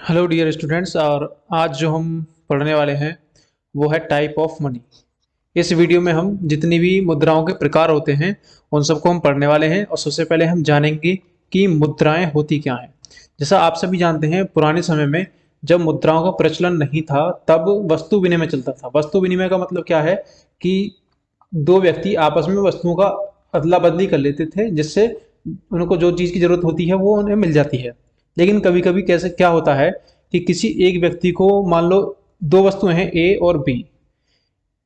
Hello dear students. और आज जो हम पढ़ने वाले हैं वो है टाइप ऑफ मनी। इस वीडियो में हम जितनी भी मुद्राओं के प्रकार होते हैं उन सबको हम पढ़ने वाले हैं। और सबसे पहले हम जानेंगे कि मुद्राएं होती क्या हैं। जैसा आप सभी जानते हैं, पुराने समय में जब मुद्राओं का प्रचलन नहीं था तब वस्तु विनिमय चलता था। वस्तु विनिमय का मतलब क्या है कि दो व्यक्ति आपस में वस्तुओं का अदला बदली कर लेते थे, जिससे उनको जो चीज़ की जरूरत होती है वो उन्हें मिल जाती है। लेकिन कभी कभी कैसे क्या होता है कि किसी एक व्यक्ति को, मान लो दो वस्तुएं हैं ए और बी,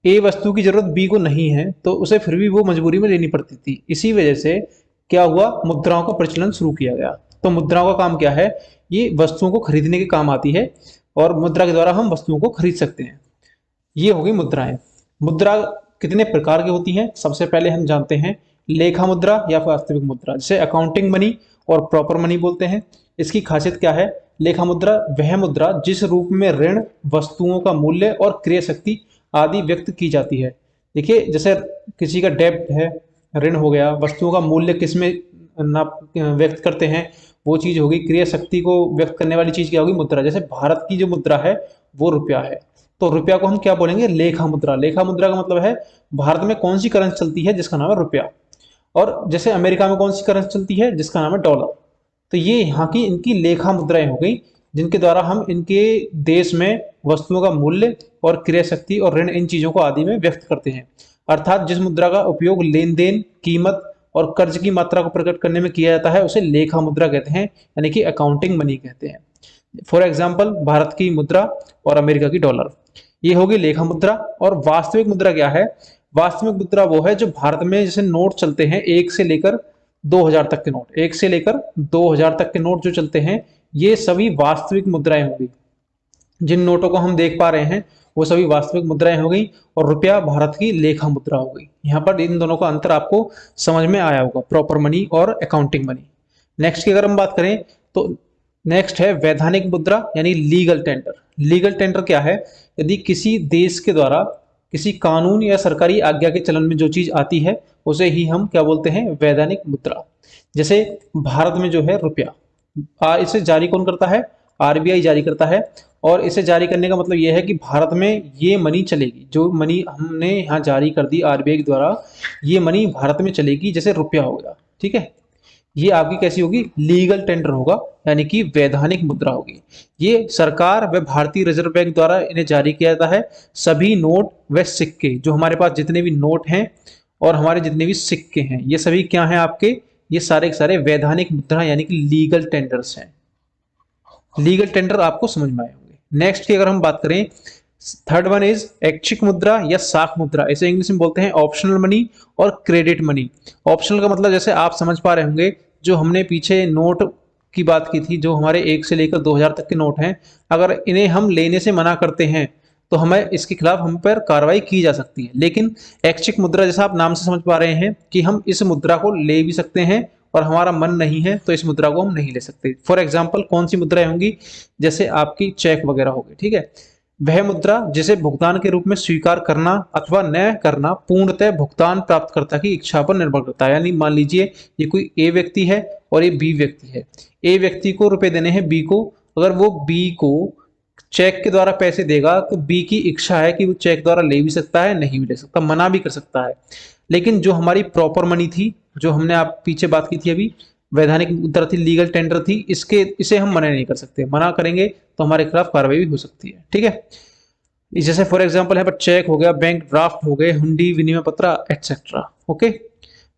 ए वस्तु की जरूरत बी को नहीं है तो उसे फिर भी वो मजबूरी में लेनी पड़ती थी। इसी वजह से क्या हुआ, मुद्राओं का प्रचलन शुरू किया गया। तो मुद्राओं का काम क्या है, ये वस्तुओं को खरीदने के काम आती है और मुद्रा के द्वारा हम वस्तुओं को खरीद सकते हैं। ये होगी मुद्राएं। मुद्रा कितने प्रकार की होती हैं, सबसे पहले हम जानते हैं लेखा मुद्रा या फिर वास्तविक मुद्रा, जिसे अकाउंटिंग मनी और प्रॉपर मनी बोलते हैं। इसकी खासियत क्या है, लेखा मुद्रा वह मुद्रा जिस रूप में ऋण, वस्तुओं का मूल्य और क्रय शक्ति आदि व्यक्त की जाती है। देखिए, जैसे किसी का डेब्ट है, ऋण हो गया, वस्तुओं का मूल्य किसमें ना व्यक्त करते हैं, वो चीज होगी। क्रय शक्ति को व्यक्त करने वाली चीज क्या होगी, मुद्रा। जैसे भारत की जो मुद्रा है वो रुपया है, तो रुपया को हम क्या बोलेंगे, लेखा मुद्रा। लेखा मुद्रा का मतलब है भारत में कौन सी करेंसी चलती है, जिसका नाम है रुपया। और जैसे अमेरिका में कौन सी करेंसी चलती है, जिसका नाम है डॉलर। तो ये यहाँ की इनकी लेखा मुद्राएं हो गई, जिनके द्वारा हम इनके देश में वस्तुओं का मूल्य और क्रय शक्ति और ऋण, इन चीजों को आदि में व्यक्त करते हैं। अर्थात जिस मुद्रा का उपयोग लेन देन, कीमत और कर्ज की मात्रा को प्रकट करने में किया जाता है उसे लेखा मुद्रा कहते हैं, यानी कि अकाउंटिंग मनी कहते हैं। फॉर एग्जाम्पल, भारत की मुद्रा और अमेरिका की डॉलर, ये होगी लेखा मुद्रा। और वास्तविक मुद्रा क्या है, वास्तविक मुद्रा वो है जो भारत में जैसे नोट चलते हैं 1 से लेकर 2000 तक के नोट, 1 से लेकर 2000 तक के नोट जो चलते हैं, ये सभी वास्तविक मुद्राएं होंगी। जिन नोटों को हम देख पा रहे हैं वो सभी वास्तविक मुद्राएं हो गई, और रुपया भारत की लेखा मुद्रा हो गई। यहाँ पर इन दोनों का अंतर आपको समझ में आया होगा, प्रॉपर मनी और अकाउंटिंग मनी। नेक्स्ट की अगर हम बात करें तो नेक्स्ट है वैधानिक मुद्रा, यानी लीगल टेंडर। लीगल टेंडर क्या है, यदि किसी देश के द्वारा किसी कानून या सरकारी आज्ञा के चलन में जो चीज आती है उसे ही हम क्या बोलते हैं, वैधानिक मुद्रा। जैसे भारत में जो है रुपया, इसे जारी कौन करता है, आरबीआई जारी करता है। और इसे जारी करने का मतलब यह है कि भारत में ये मनी चलेगी, जो मनी हमने यहाँ जारी कर दी आरबीआई के द्वारा, ये मनी भारत में चलेगी, जैसे रुपया हो गया। ठीक है, ये आपकी कैसी होगी, लीगल टेंडर होगा, यानी कि वैधानिक मुद्रा होगी। ये सरकार व भारतीय रिजर्व बैंक द्वारा इन्हें जारी किया जाता है। सभी नोट व सिक्के, जो हमारे पास जितने भी नोट हैं और हमारे जितने भी सिक्के हैं, ये सभी क्या हैं आपके, ये सारे के सारे वैधानिक मुद्रा यानी कि लीगल टेंडर्स हैं। लीगल टेंडर आपको समझ में आए होंगे। नेक्स्ट की अगर हम बात करें, थर्ड वन इज ऐच्छिक मुद्रा या साख मुद्रा, इसे इंग्लिश में बोलते हैं ऑप्शनल मनी और क्रेडिट मनी। ऑप्शनल का मतलब जैसे आप समझ पा रहे होंगे, जो हमने पीछे नोट की बात की थी, जो हमारे 1 से लेकर 2000 तक के नोट हैं, अगर इन्हें हम लेने से मना करते हैं तो हमें इसके खिलाफ हम पर कार्रवाई की जा सकती है। लेकिन ऐच्छिक मुद्रा, जैसा आप नाम से समझ पा रहे हैं कि हम इस मुद्रा को ले भी सकते हैं और हमारा मन नहीं है तो इस मुद्रा को हम नहीं ले सकते। फॉर एग्जाम्पल, कौन सी मुद्राएं होंगी, जैसे आपकी चेक वगैरह होगी। ठीक है, वह मुद्रा जिसे भुगतान के रूप में स्वीकार करना अथवा न करना पूर्णतः भुगतान प्राप्तकर्ता की इच्छा पर निर्भर करता है। यानी मान लीजिए ये कोई ए व्यक्ति है और ये बी व्यक्ति है। ए व्यक्ति को रुपए देने हैं बी को, अगर वो बी को चेक के द्वारा पैसे देगा तो बी की इच्छा है कि वो चेक द्वारा ले भी सकता है, नहीं भी ले सकता, मना भी कर सकता है। लेकिन जो हमारी प्रॉपर मनी थी, जो हमने आप पीछे बात की थी अभी, वैधानिक मुद्रा थी, लीगल टेंडर थी, इसे हम मना नहीं कर सकते। मना करेंगे तो हमारे खिलाफ कार्रवाई भी हो सकती है। ठीक है, जैसे फॉर एग्जांपल है पर चेक हो गया, बैंक ड्राफ्ट हो गए, हुंडी, विनिमय पत्र etcetera. Okay,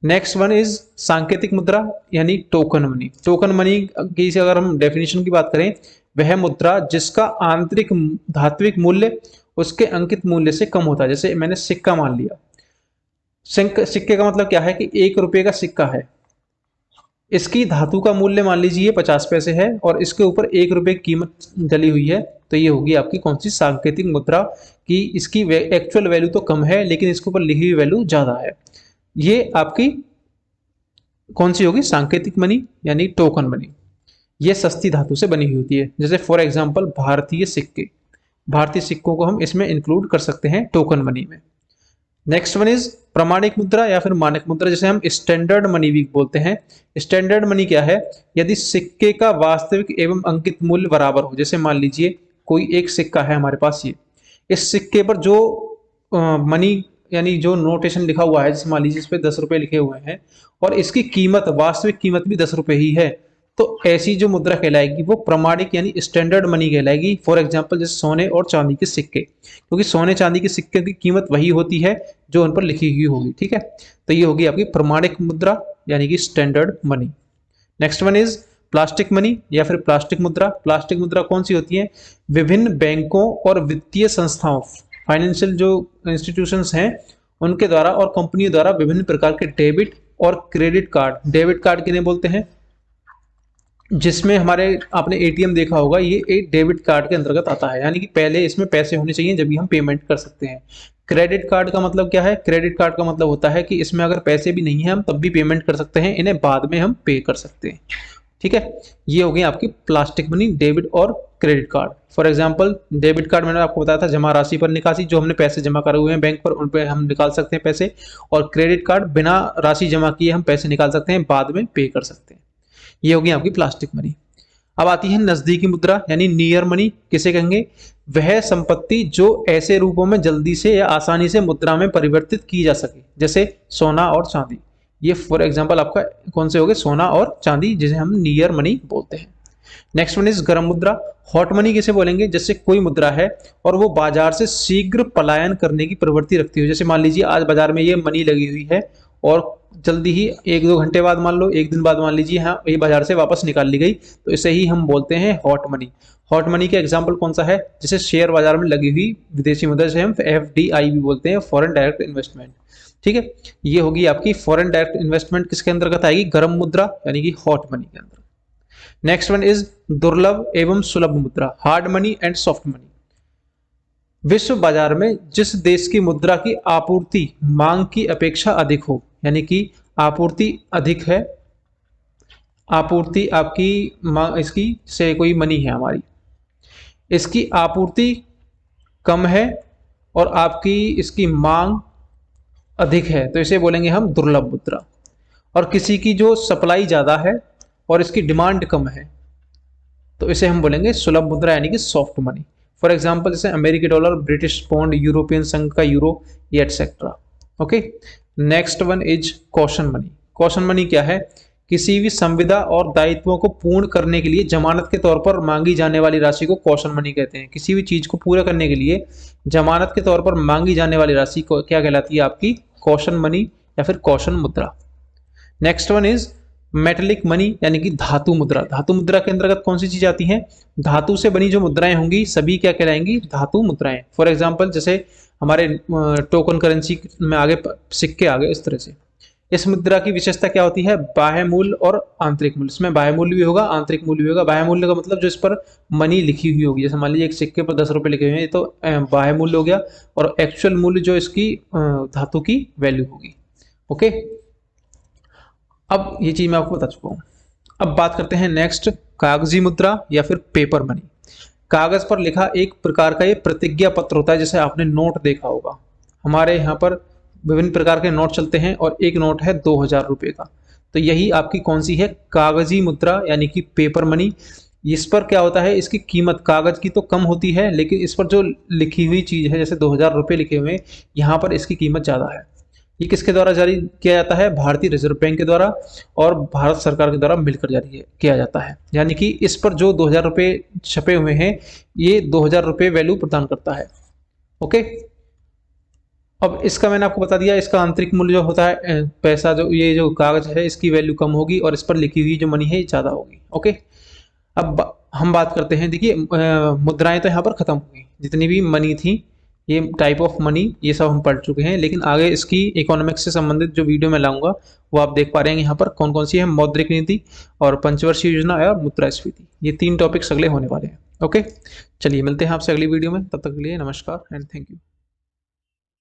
next one is सांकेतिक मुद्रा यानी टोकन मनी। टोकन मनी की अगर हम डेफिनेशन की बात करें, वह मुद्रा जिसका आंतरिक धात्विक मूल्य उसके अंकित मूल्य से कम होता है। जैसे मैंने सिक्का मान लिया, सिक्के का मतलब क्या है कि 1 रुपए का सिक्का है, इसकी धातु का मूल्य मान लीजिए 50 पैसे है और इसके ऊपर 1 रुपए की कीमत डली हुई है, तो ये होगी आपकी कौन सी, सांकेतिक मुद्रा। कि इसकी एक्चुअल वैल्यू तो कम है लेकिन इसके ऊपर लिखी हुई वैल्यू ज्यादा है। ये आपकी कौन सी होगी, सांकेतिक मनी यानी टोकन मनी। ये सस्ती धातु से बनी हुई होती है। जैसे फॉर एग्जाम्पल भारतीय सिक्के, भारतीय सिक्कों को हम इसमें इंक्लूड कर सकते हैं टोकन मनी में। नेक्स्ट वन इज प्रमाणिक मुद्रा या फिर मानक मुद्रा, जिसे हम स्टैंडर्ड मनी भी बोलते हैं। स्टैंडर्ड मनी क्या है? यदि सिक्के का वास्तविक एवं अंकित मूल्य बराबर हो। जैसे मान लीजिए कोई एक सिक्का है हमारे पास, ये इस सिक्के पर जो मनी यानी जो नोटेशन लिखा हुआ है, जैसे मान लीजिए इस पे 10 रुपए लिखे हुए हैं और इसकी कीमत, वास्तविक कीमत भी 10 रुपए ही है, तो ऐसी जो मुद्रा कहलाएगी वो प्रमाणिक यानी स्टैंडर्ड मनी कहलाएगी। फॉर एग्जांपल जैसे सोने और चांदी के सिक्के, क्योंकि सोने चांदी के सिक्के की कीमत वही होती है जो उन पर लिखी हुई होगी, ठीक है। तो ये होगी आपकी प्रमाणिक मुद्रा यानी कि standard money. Next one is plastic money या फिर प्लास्टिक मुद्रा। प्लास्टिक मुद्रा कौन सी होती है? विभिन्न बैंकों और वित्तीय संस्थाओं, फाइनेंशियल जो इंस्टीट्यूशंस हैं उनके द्वारा और कंपनियों द्वारा विभिन्न प्रकार के डेबिट और क्रेडिट कार्ड, डेबिट कार्ड किन्हें बोलते हैं? जिसमें हमारे आपने एटीएम देखा होगा, ये एक डेबिट कार्ड के अंतर्गत आता है, यानी कि पहले इसमें पैसे होने चाहिए जब भी हम पेमेंट कर सकते हैं। क्रेडिट कार्ड का मतलब क्या है? क्रेडिट कार्ड का मतलब होता है कि इसमें अगर पैसे भी नहीं है हम तब भी पेमेंट कर सकते हैं, इन्हें बाद में हम पे कर सकते हैं, ठीक है। ये हो गई आपकी प्लास्टिक मनी, डेबिट और credit card. For example debit card मैंने आपको बताया था जमा राशि पर निकासी, जो हमने पैसे जमा करे हुए हैं बैंक पर उन पर हम निकाल सकते हैं पैसे, और क्रेडिट कार्ड बिना राशि जमा किए हम पैसे निकाल सकते हैं, बाद में पे कर सकते हैं। ये होगी आपकी प्लास्टिक मनी। अब आती है नजदीकी मुद्रा यानी नियर मनी। किसे कहेंगे? वह संपत्ति जो ऐसे रूपों में जल्दी से या आसानी से मुद्रा में परिवर्तित की जा सके, जैसे सोना और चांदी। ये फॉर एग्जांपल आपका कौन से हो गए? सोना और चांदी, जिसे हम नियर मनी बोलते हैं। नेक्स्ट वन इज गर्म मुद्रा। हॉट मनी किसे बोलेंगे? जैसे कोई मुद्रा है और वो बाजार से शीघ्र पलायन करने की प्रवृत्ति रखती हो। जैसे मान लीजिए आज बाजार में ये मनी लगी हुई है और जल्दी ही 1-2 घंटे बाद, मान लो 1 दिन बाद मान लीजिए हाँ ये बाजार से वापस निकाल ली गई, तो इसे ही हम बोलते हैं हॉट मनी। हॉट मनी का एग्जांपल कौन सा है? जैसे शेयर बाजार में लगी हुई विदेशी मुद्रा, जैसे हम FDI भी बोलते हैं, फॉरेन डायरेक्ट इन्वेस्टमेंट, ठीक है। ये होगी आपकी फॉरेन डायरेक्ट इन्वेस्टमेंट, किसके अंतर्गत आएगी? गर्म मुद्रा यानी कि हॉट मनी के अंदर। नेक्स्ट वन इज दुर्लभ एवं सुलभ मुद्रा, hard money and soft money. विश्व बाजार में जिस देश की मुद्रा की आपूर्ति मांग की अपेक्षा अधिक हो, यानी कि आपूर्ति अधिक है, आपूर्ति आपकी मांग, इसकी से कोई मनी है हमारी, इसकी आपूर्ति कम है और आपकी इसकी मांग अधिक है, तो इसे बोलेंगे हम दुर्लभ मुद्रा। और किसी की जो सप्लाई ज़्यादा है और इसकी डिमांड कम है, तो इसे हम बोलेंगे सुलभ मुद्रा यानी कि सॉफ्ट मनी। फॉर एग्जांपल जैसे अमेरिकी डॉलर, ब्रिटिश पौंड, यूरोपियन संघ का यूरो, ये etcetera. Okay. Next one is caution money. Caution money क्या है? किसी भी संविदा और दायित्वों को पूर्ण करने के लिए जमानत के तौर पर मांगी जाने वाली राशि को कॉशन मनी कहते हैं। किसी भी चीज को पूरा करने के लिए जमानत के तौर पर मांगी जाने वाली राशि को क्या कहलाती है? आपकी कॉशन मनी या फिर कॉशन मुद्रा। Next one is metallic money यानी कि धातु मुद्रा। धातु मुद्रा के अंतर्गत कौन सी चीज आती है? धातु से बनी जो मुद्राएं होंगी सभी क्या कहलाएंगी? धातु मुद्राएं। फॉर एग्जांपल जैसे हमारे टोकन करेंसी में आगे सिक्के आ गए, इस तरह से। इस मुद्रा की विशेषता क्या होती है? बाह्य मूल्य और आंतरिक मूल्य। इसमें बाह्य मूल्य भी होगा, आंतरिक मूल्य भी होगा। बाह्य मूल्य का मतलब जो इस पर मनी लिखी हुई होगी, जैसे मान लीजिए एक सिक्के पर 10 रुपए लिखे हुए हैं, तो बाह्य मूल्य हो गया, और एक्चुअल मूल्य जो इसकी धातु की वैल्यू होगी। ओके, अब ये चीज मैं आपको बता चुका हूं। अब बात करते हैं नेक्स्ट, कागजी मुद्रा या फिर पेपर मनी। कागज पर लिखा एक प्रकार का ये प्रतिज्ञा पत्र होता है, जैसे आपने नोट देखा होगा। हमारे यहाँ पर विभिन्न प्रकार के नोट चलते हैं और एक नोट है 2000 रुपये का, तो यही आपकी कौन सी है? कागजी मुद्रा यानी कि पेपर मनी। इस पर क्या होता है? इसकी कीमत कागज की तो कम होती है, लेकिन इस पर जो लिखी हुई चीज है, जैसे 2000 रुपये लिखे हुए हैं, यहाँ पर इसकी कीमत ज्यादा है। ये किसके द्वारा जारी किया जाता है? भारतीय रिजर्व बैंक के द्वारा और भारत सरकार के द्वारा मिलकर जारी किया जाता है। यानी कि इस पर जो 2000 रुपये छपे हुए हैं, ये 2000 रुपये वैल्यू प्रदान करता है। ओके, अब इसका मैंने आपको बता दिया, इसका आंतरिक मूल्य जो होता है पैसा, जो ये जो कागज है, इसकी वैल्यू कम होगी और इस पर लिखी हुई जो मनी है ज़्यादा होगी। ओके, अब हम बात करते हैं, देखिए मुद्राएं तो यहाँ पर खत्म हो गई, जितनी भी मनी थी, ये टाइप ऑफ मनी, ये सब हम पढ़ चुके हैं। लेकिन आगे इसकी इकोनॉमिक्स से संबंधित जो वीडियो मैं लाऊंगा वो आप देख पा रहे हैं यहाँ पर कौन कौन सी है। मौद्रिक नीति और पंचवर्षीय योजना और मुद्रास्फीति, ये 3 टॉपिक्स अगले होने वाले हैं। ओके, चलिए मिलते हैं आपसे अगली वीडियो में, तब तक के लिए नमस्कार एंड थैंक यू।